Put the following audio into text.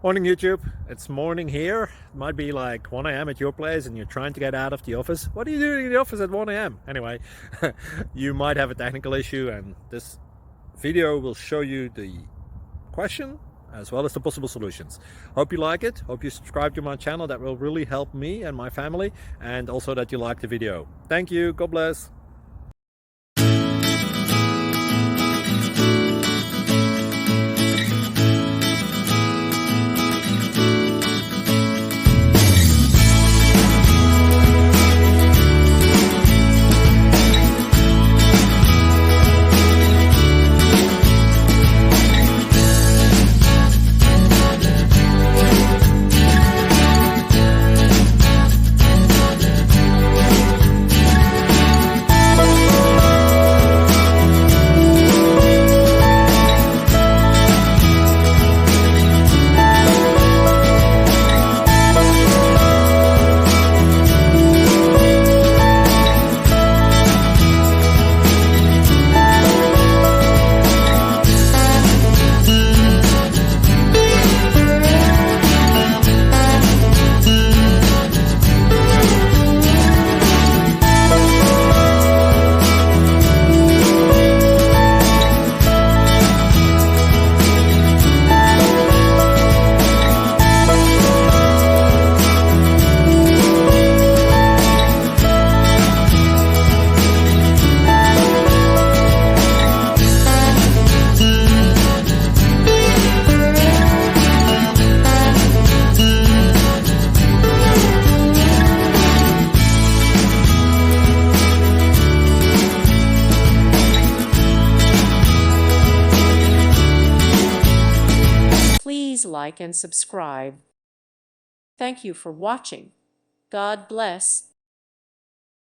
Morning YouTube, it's morning here. It might be like 1 a.m. at your place and you're trying to get out of the office. What are you doing in the office at 1 a.m.? Anyway, you might have a technical issue and this video will show you the question as well as the possible solutions. Hope you like it, hope you subscribe to my channel. That will really help me and my family, and also that you like the video. Thank you, God bless. Please like and subscribe. Thank you for watching. God bless.